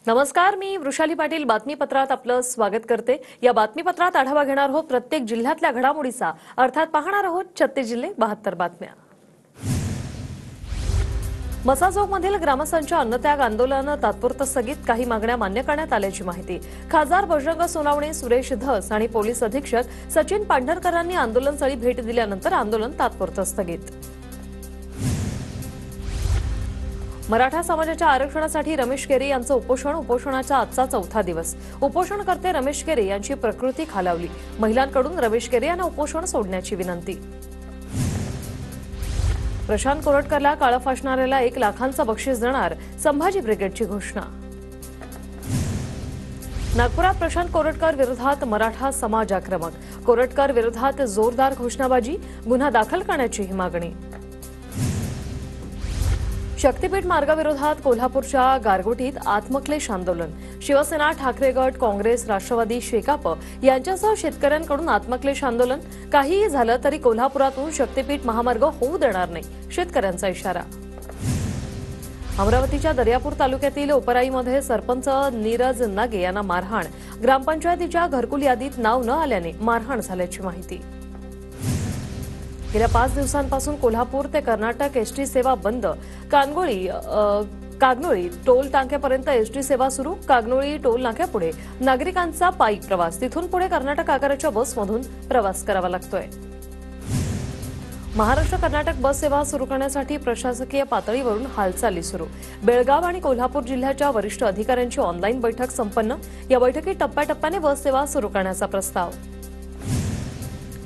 नमस्कार, मी वृषाली पाटील बातमीपत्रात आपलं स्वागत करते। या बातमीपत्रात आढावा घेणार आहोत प्रत्येक जिल्ह्यातल्या घडामोडीचा, अर्थात पाहणार आहोत 36 जिल्हे 72 बातम्या। मसाजोगमधील ग्रामस्थांच्या अन्नत्याग आंदोलन तात्पुरतं स्थगित, काही मागण्या मान्य करण्यात आल्याची माहिती। खासदार बजरंग सोनवणे, सुरेश धस आणि पोलीस अधीक्षक सचिन पांढरकरांनी आंदोलनस्थळी भेट दिल्यानंतर आंदोलन तात्पुरतं स्थगित। मराठा समाजाच्या आरक्षणासाठी रमेश केरे यांचं उपोषणाचा आजचा चौथा दिवस। उपोषणकर्ते रमेश केरे यांची प्रकृती खालावली, महिलांकडून रमेश केरे यांना उपोषण सोडण्याची विनंती। प्रशांत कोरटकरला काळं फासणाऱ्याला 1 लाखांचं बक्षीस देणार, संभाजी ब्रिगेडची घोषणा। नागपुरात प्रशांत कोरटकर विरोधात मराठा समाज आक्रमक, कोरटकर विरोधात जोरदार घोषणाबाजी, गुन्हा दाखल करण्याची मागणी। शक्तीपीठ मार्गाविरोधात कोल्हापूरच्या गारगोटीत आत्मक्लेश आंदोलन, शिवसेना, ठाकरे गट, काँग्रेस, राष्ट्रवादी, शेकाप यांच्यासह शेतकऱ्यांकडून आत्मक्लेश आंदोलन। काहीही झालं तरी कोल्हापुरातून शक्तीपीठ महामार्ग होऊ देणार नाही, शेतकऱ्यांचा इशारा। अमरावतीच्या दर्यापूर तालुक्यातील उपराईमध्ये सरपंच नीरज नागे यांना मारहाण, ग्रामपंचायतीच्या घरकुल यादीत नाव न आल्याने मारहाण झाल्याची माहिती। गेल्या 5 दिवसांपासून कोल्हापूर ते कर्नाटक एसटी सेवा बंद, कागनोळी टोल नाक्यापर्यंत एसटी सेवा सुरू, कागनोळी टोल नाक्यापुढे नागरिकांचा पायी प्रवास, तिथून पुढे कर्नाटक आगाराच्या बसमधून प्रवास करावा लागतोय। महाराष्ट्र कर्नाटक बस सेवा सुरू करण्यासाठी प्रशासकीय पातळीवरून हालचाली सुरू, बेळगाव आणि कोल्हापूर जिल्ह्याच्या वरिष्ठ अधिकाऱ्यांची ऑनलाईन बैठक संपन्न, या बैठकीत टप्प्याटप्प्याने बस सेवा सुरू करण्याचा प्रस्ताव।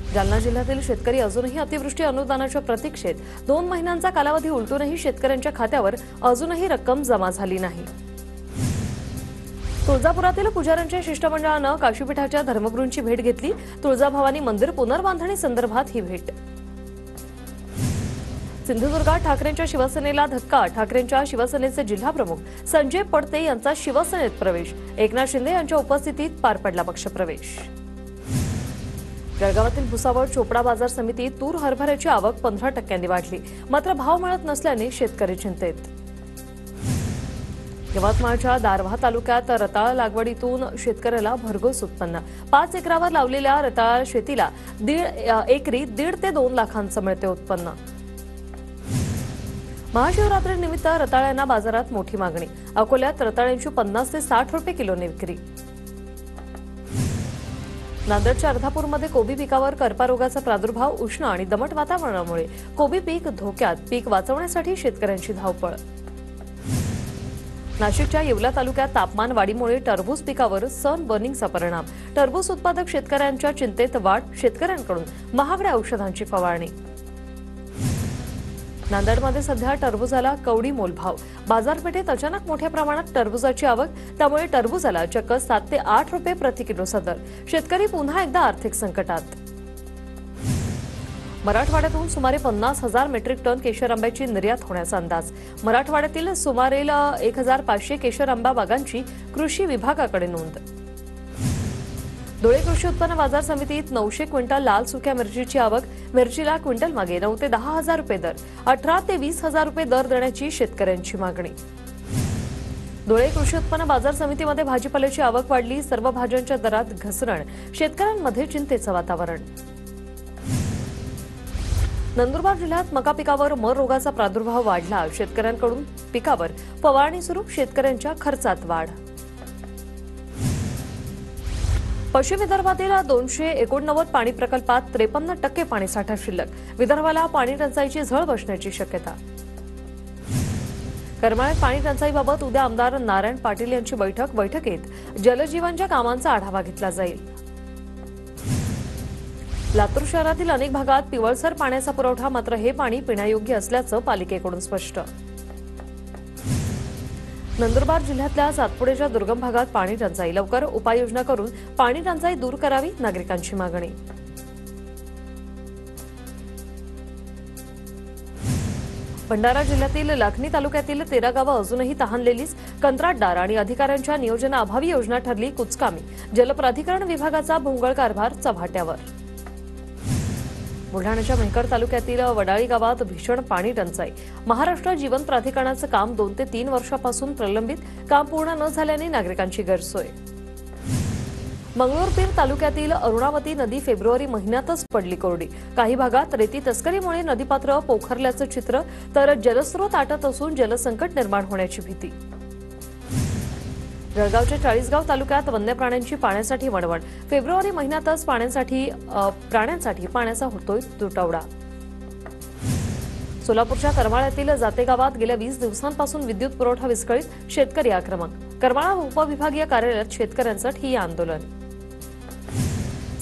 जालना जिल्ह्यातील शेतकरी अजूनही अतिवृष्टी अनुदानाच्या प्रतीक्षेत, 2 महिन्यांचा कालावधी उलटूनही शेतकऱ्यांच्या खात्यावर अजूनही रक्कम जमा झाली नाही। तुळजापुरातील पुजाऱ्यांच्या शिष्टमंडळानं काशीपीठाच्या धर्मगुरूंची भेट घेतली, तुळजाभवानी मंदिर पुनर्बांधणी संदर्भात ही भेट। सिंधुदुर्गात ठाकरेंच्या शिवसेनेला धक्का, ठाकरेंच्या शिवसेनेचे जिल्हाप्रमुख संजय पडते यांचा शिवसेनेत प्रवेश, एकनाथ शिंदे यांच्या उपस्थितीत पार पडला पक्षप्रवेश। जळगावातील भुसावळ चोपडा बाजार समितीत तूर हरभऱ्याची आवक 15% वाढली, मात्र भाव मिळत नसल्याने शेतकरी चिंतेत। यवतमाळच्या दारव्हा तालुक्यात रताळ लागवडीतून शेतकऱ्याला भरघोस उत्पन्न, 5 एकरावर लावलेल्या रताळ शेतीला एकरी 1.5 ते 2 लाखांचं मिळते उत्पन्न। महाशिवरात्रीनिमित्त रताळ्यांना बाजारात मोठी मागणी, अकोल्यात रताळ्यांची 50 ते 60 रुपये किलोने विक्री। नांदेडच्या अर्धापूरमध्ये कोबी पिकावर करपा रोगाचा प्रादुर्भाव, उष्ण आणि दमट वातावरणामुळे कोबी पीक धोक्यात, पीक वाचवण्यासाठी शेतकऱ्यांची धावपळ। नाशिकच्या येवला तालुक्यात तापमान वाढीमुळे टरबूज पिकावर सनबर्निंगचा परिणाम, टरबूज उत्पादक शेतकऱ्यांच्या चिंतेत वाढ, शेतकऱ्यांकडून महागड्या औषधांची फवारणी। नांदेडमध्ये सध्या टरबुजाला कवडी मोलभाव, बाजारपेठेत अचानक मोठ्या प्रमाणात टरबुजाची आवक, त्यामुळे टरबुजाला चक्क 7 ते 8 रुपये प्रति किलोचा दर, शेतकरी पुन्हा एकदा आर्थिक संकटात। मराठवाड्यातून सुमारे 50,000 मेट्रिक टन केशर आंब्याची निर्यात होण्याचा अंदाज, मराठवाड्यातील सुमारे 1,500 केशर आंबा बागांची कृषी विभागाकडे नोंद। धुळे कृषी उत्पन्न बाजार समितीत 900 क्विंटल लाल सुक्या मिरचीची आवक, मिरचीला क्विंटल मागे 9 ते 10 हजार रुपये दर, 18 ते 20 हजार रुपये दर देण्याची शेतकऱ्यांची मागणी। धुळे कृषी उत्पन्न बाजार समितीमध्ये भाजीपाल्याची आवक वाढली, सर्व भाज्यांच्या दरात घसरण, शेतकऱ्यांमध्ये चिंतेचं वातावरण। नंदुरबार जिल्ह्यात मका पिकावर मर रोगाचा प्रादुर्भाव वाढला, शेतकऱ्यांकडून पिकावर फवारणी सुरू, शेतकऱ्यांच्या खर्चात वाढ। पश्चिम विदर्भातील 289 पाणी प्रकल्पात 53% पाणीसाठा शिल्लक, विदर्भाला पाणी टंचाईची झळ बसण्याची शक्यता। करमाळ्यात पाणी टंचाईबाबत उद्या आमदार नारायण पाटील यांची बैठकीत जलजीवनच्या कामांचा आढावा घेतला जाईल। लातूर शहरातील अनेक भागात पिवळसर पाण्याचा पुरवठा, मात्र हे पाणी पिण्यायोग्य असल्याचं पालिकेकडून स्पष्ट। नंदुरबार जिल्ह्यातल्या सातपुडेच्या दुर्गम भागात पाणी टंचाई, लवकर उपाययोजना करून पाणी टंचाई दूर करावी, नागरिकांची मागणी। भंडारा जिल्ह्यातील लाखनी तालुक्यातील 13 गावं अजूनही तहानलेलीच, कंत्राटदार आणि अधिकाऱ्यांच्या नियोजनाअभावी योजना ठरली कुचकामी, जलप्राधिकरण विभागाचा भोंगळ कारभार चव्हाट्यावर। बुलढाण्याच्या मेहकर तालुक्यातील वडाळी गावात भीषण पाणी टंचाई. महाराष्ट्र जीवन प्राधिकरणाचं काम 2 ते 3 वर्षापासून प्रलंबित. काम पूर्ण न झाल्याने नागरिकांची गैरसोय. मंगळूरपीर तालुक्यातील अरुणावती नदी फेब्रुवारी महिन्यातच पडली कोरडी. काही भागात रेती तस्करीमुळे नदीपात्र पोखरल्याचं चित्र, तर जलस्रोत आटत असून जलसंकट निर्माण होण्याची भीती. जळगावच्या चाळीसगाव तालुक्यात वन्य प्राण्यांची पाण्यासाठी वणवण. फेब्रुवारी महिन्यातच प्राण्यांसाठी पाण्याचा होतोय तुटवडा. सोलापूरच्या करमाळ्यातील जाते गावात गेल्या 20 दिवसांपासून विद्युत पुरवठा विस्कळीत. शेतकरी आक्रमक. करमाळा उपविभागीय कार्यालयात शेतकऱ्यांचं ठिय्या आंदोलन.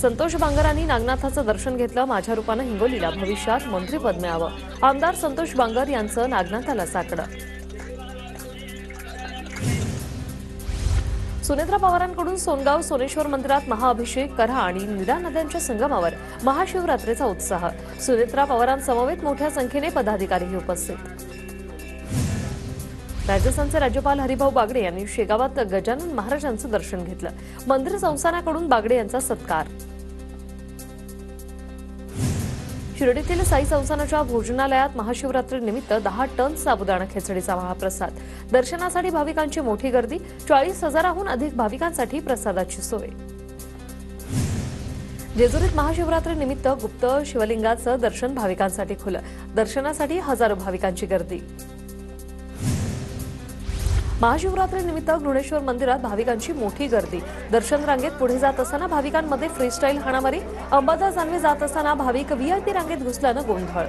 संतोष बांगरांनी नागनाथाचं दर्शन घेतलं. माझ्या रूपानं हिंगोलीला भविष्यात मंत्रिपद मिळावं. आमदार संतोष बांगर यांचं नागनाथाला साकडं. सुनेत्रा पवारांकडून सोनगाव सोनेश्वर मंदिरात महाअभिषेक. कऱ्हा आणि नीरा नद्यांच्या संगमावर महाशिवरात्रीचा उत्साह. सुनेत्रा पवारांसमवेत मोठ्या संख्येने पदाधिकारीही उपस्थित. राजस्थानचे राज्यपाल हरिभाऊ बागडे यांनी शेगावात गजानन महाराजांचं दर्शन घेतलं. मंदिर संस्थानाकडून बागडे यांचा सत्कार. शिर्डीतील साई संस्थानाच्या भोजनालयात महाशिवरात्रीनिमित्त 10 टन साबुदाणा खिचडीचा महाप्रसाद. दर्शनासाठी भाविकांची मोठी गर्दी. 40,000हून अधिक भाविकांसाठी प्रसादाची सोय. जेजुरीत महाशिवरात्रीनिमित्त गुप्त शिवलिंगाचं दर्शन भाविकांसाठी खुलं. दर्शनासाठी हजारो भाविकांची गर्दी. महाशिवरात्रीनिमित्त घृणेश्वर मंदिरात भाविकांची मोठी गर्दी. दर्शन रांगेत पुढे जात असताना भाविकांमध्ये फ्रीस्टाईल हाणामारी. अंबादास दानवे जात असताना भाविक व्हीआयपी रांगेत घुसल्यानं गोंधळ.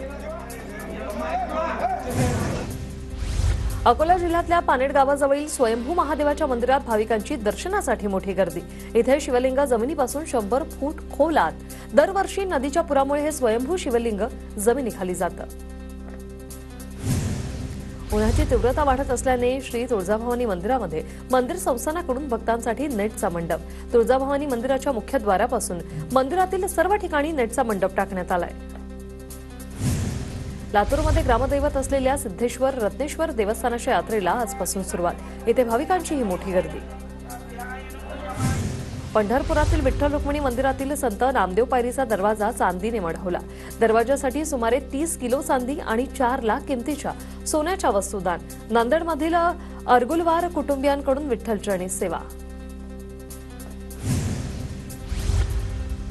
अकोला जिल्ह्यातल्या पानेड गावाजवळील स्वयंभू महादेवाच्या मंदिरात भाविकांची दर्शनासाठी मोठी गर्दी. इथे शिवलिंग जमिनीपासून 100 फूट खोलात. दरवर्षी नदीच्या पुरामुळे हे स्वयंभू शिवलिंग जमिनीखाली जातं. उन्हाची तीव्रता वाढत असल्याने श्री तुळजाभवानी मंदिरामध्ये मंदिर संस्थानाकडून भक्तांसाठी नेटचा मंडप. तुळजाभवानी मंदिराच्या मुख्यद्वारापासून मंदिरातील सर्व ठिकाणी नेटचा मंडप टाकण्यात आलाय. लातूरमध्ये ग्रामदैवत असलेल्या सिद्धेश्वर रत्नेश्वर देवस्थानाच्या यात्रेला आजपासून सुरुवात. इथे भाविकांची ही मोठी गर्दी. पंढरपुरातील विठ्ठल रुक्मिणी मंदिरातील संत नामदेव पायरीचा दरवाजा चांदीने मढवला. दरवाजासाठी सुमारे 30 किलो चांदी आणि 4 लाख किमतीच्या सोन्याच्या वस्तू दान. नांदेडमधील अर्गुलवार कुटुंबियांकडून विठ्ठलचरणी सेवा.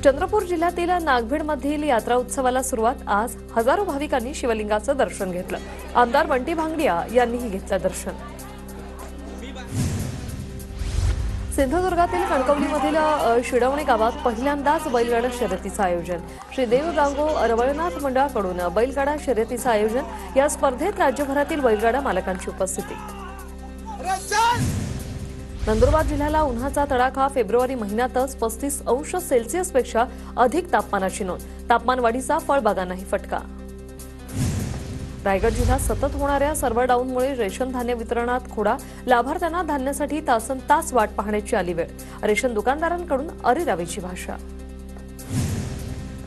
चंद्रपूर जिल्ह्यातील नागभीडमधील यात्रा उत्सवाला सुरुवात. आज हजारो भाविकांनी शिवलिंगाचं दर्शन घेतलं. आमदार बंटी भांगडिया यांनीही घेतलं दर्शन. सिंधुदुर्गातील कणकवलीमधील शिडवणे गावात पहिल्यांदाच बैलगाडा शर्यतीचं आयोजन. श्री देव रांगो रवळनाथ मंडळाकडून बैलगाडा शर्यतीचं आयोजन. या स्पर्धेत राज्यभरातील बैलगाडा मालकांची उपस्थिती. नंदुरबार जिल्ह्याला उन्हाचा तडाखा. फेब्रुवारी महिन्यातच 35 अंश सेल्सिअसपेक्षा अधिक तापमानाची नोंद. तापमान वाढीचा फळबागांनाही फटका. रायगड जिल्ह्यात सतत होणाऱ्या सर्व्हर डाऊनमुळे रेशन धान्य वितरणात खोडा. लाभार्थ्यांना धान्यासाठी तासनतास वाट पाहण्याची आली वेळ. रेशन दुकानदारांकडून अरेरावीची भाषा.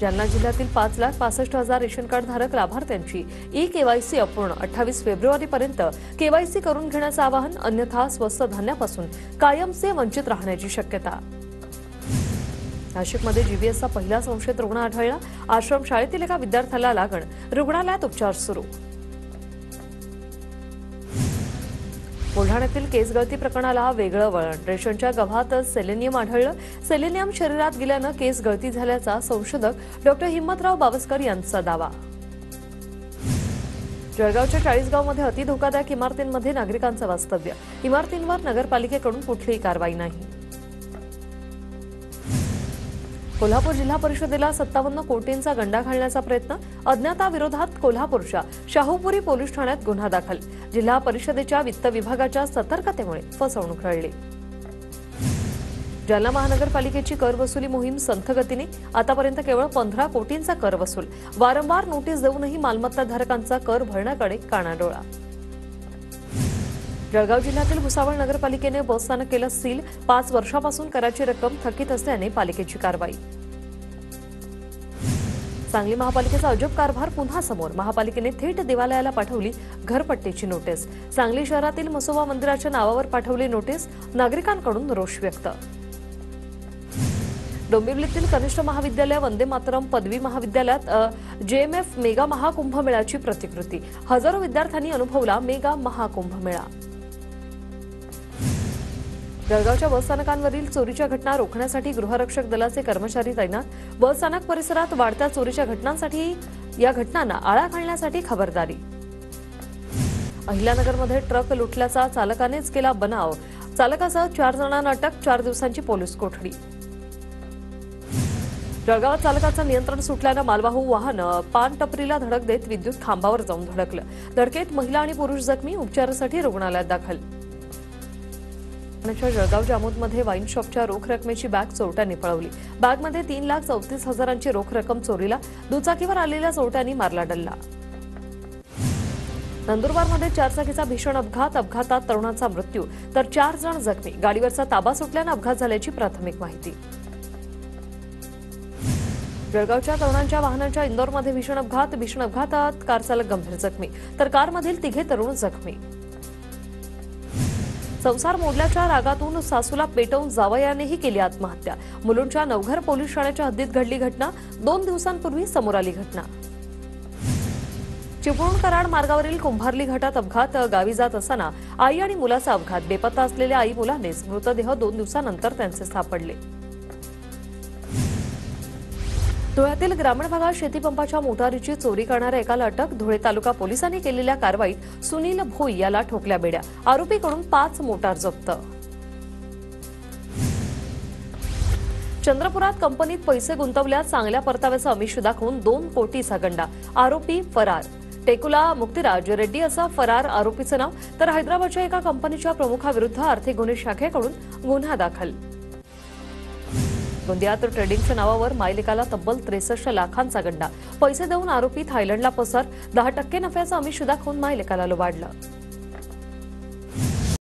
जालना जिल्ह्यातील 5,65,000 रेशन कार्ड धारक लाभार्थ्यांची ई-केवायसी अपूर्ण. 28 फेब्रुवारीपर्यंत केवायसी करून घेण्याचं आवाहन. अन्यथा स्वस्त धान्यापासून कायमचे वंचित राहण्याची शक्यता. नाशिकमध्ये जीबीएसचा पहिला संशयित रुग्ण आढळला. आश्रमशाळेतील एका विद्यार्थ्याला लागण. रुग्णालयात उपचार सुरू. बुलढाण्यातील केस गळती प्रकरणाला वेगळं वळण. रेशनच्या गव्हात सेलेनियम आढळलं. सेलेनियम शरीरात गेल्यानं केस गळती झाल्याचा संशोधक डॉ. हिम्मतराव बावस्कर यांचा दावा. जळगावच्या चाळीसगावमध्ये अतिधोकादायक इमारतींमध्ये नागरिकांचं वास्तव्य. इमारतींवर नगरपालिकेकडून कुठलीही कारवाई नाही. कोल्हापूर जिल्हा परिषदेला 57 कोटींचा गंडा घालण्याचा प्रयत्न. अज्ञाताविरोधात कोल्हापूरच्या शाहूपुरी पोलीस ठाण्यात गुन्हा दाखल. जिल्हा परिषदेच्या वित्त विभागाच्या सतर्कतेमुळे फसवणूक टळली. जालना महानगरपालिकेची कर वसुली मोहीम संथ गतीने. आतापर्यंत केवळ 15 कोटींचा कर वसूल. वारंवार नोटीस देऊनही मालमत्ताधारकांचा कर भरण्याकडे कानाडोळा. जळगाव जिल्ह्यातील भुसावळ नगरपालिकेने बसस्थानक केलं सील. 5 वर्षापासून कराची रक्कम थकीत असल्याने पालिकेची कारवाई. सांगली महापालिकेचा अजब कारभार पुन्हा समोर. महापालिकेने थेट देवालयाला पाठवली घरपट्टीची नोटीस. सांगली शहरातील म्हसोबा मंदिराच्या नावावर पाठवली नोटीस. नागरिकांकडून रोष व्यक्त. डोंबिवलीतील कनिष्ठ महाविद्यालय वंदे मातरम पदवी महाविद्यालयात जेएमएफ मेगा महाकुंभमेळ्याची प्रतिकृती. हजारो विद्यार्थ्यांनी अनुभवला मेगा महाकुंभमेळा. जळगावच्या बसस्थानकांवरील चोरीच्या घटना रोखण्यासाठी गृहरक्षक दलाचे कर्मचारी तैनात. बसस्थानक परिसरात वाढत्या चोरीच्या घटनांसाठी या घटनांना आळा घालण्यासाठी खबरदारी. अहिल्यानगरमध्ये ट्रक लुटल्याचा चालकानेच केला बनाव. चालकासह 4 जणांना अटक. 4 दिवसांची पोलीस कोठडी. जळगावात चालकाचं नियंत्रण सुटल्यानं मालवाहू वाहन पान टपरीला धडक देत विद्युत खांबावर जाऊन धडकलं. धडकेत महिला आणि पुरुष जखमी. उपचारासाठी रुग्णालयात दाखल. जळगाव जामोदमध्ये वाईन शॉपच्या रोख रकमेची बॅग चोरट्यांनी पळवली. बॅगमध्ये 3,34,000ची रोख रक्कम चोरीला. दुचाकीवर आलेल्या चोरट्यांनी मारला डल्ला. नंदुरबारमध्ये 4 चाकीचा भीषण अपघात. अपघातात तरुणाचा मृत्यू तर 4 जण जखमी. गाडीवरचा ताबा सुटल्यानं अपघात झाल्याची प्राथमिक माहिती. जळगावच्या तरुणांच्या वाहनाच्या इंदोरमध्ये भीषण अपघात. भीषण अपघातात कार चालक गंभीर जखमी तर कारमधील 3 तरुण जखमी. संसार मोडल्याच्या रागातून सासूला पेटवून जावयानेही केली आत्महत्या. मुलुंडच्या नवघर पोलीस ठाण्याच्या हद्दीत घडली घटना. 2 दिवसांपूर्वी समोर आली घटना. चिपळूण कराड मार्गावरील कुंभारली घाटात अपघात. गावी जात असताना आई आणि मुलाचा अपघात. बेपत्ता असलेल्या आई मुलानेच मृतदेह 2 दिवसांनंतर त्यांचे सापडले. धुळ्यातील ग्रामीण भागात शेतीपंपाच्या मोटारीची चोरी करणाऱ्या एकाला अटक. धुळे तालुका पोलिसांनी केलेल्या कारवाईत सुनील भोई याला ठोकल्या बेड्या. आरोपीकडून 5 मोटार जप्त. चंद्रपुरात कंपनीत पैसे गुंतवल्यात चांगल्या परताव्याचा आमिष दाखवून 2 कोटीचा गंडा. आरोपी फरार. टेकुला मुक्तिराज रेड्डी असं फरार आरोपीचं नाव. तर हैदराबादच्या एका कंपनीच्या प्रमुखाविरुद्ध आर्थिक गुन्हे शाखेकडून गुन्हा दाखल. गोंदियात ट्रेडिंगच्या नावावर मायलेकाला तब्बल 63 लाखांचा गंडा. पैसे देऊन आरोपी थायलंडला पसार. 10% नफ्याचा आमिष दाखवून मायलेकाला लुबाडलं.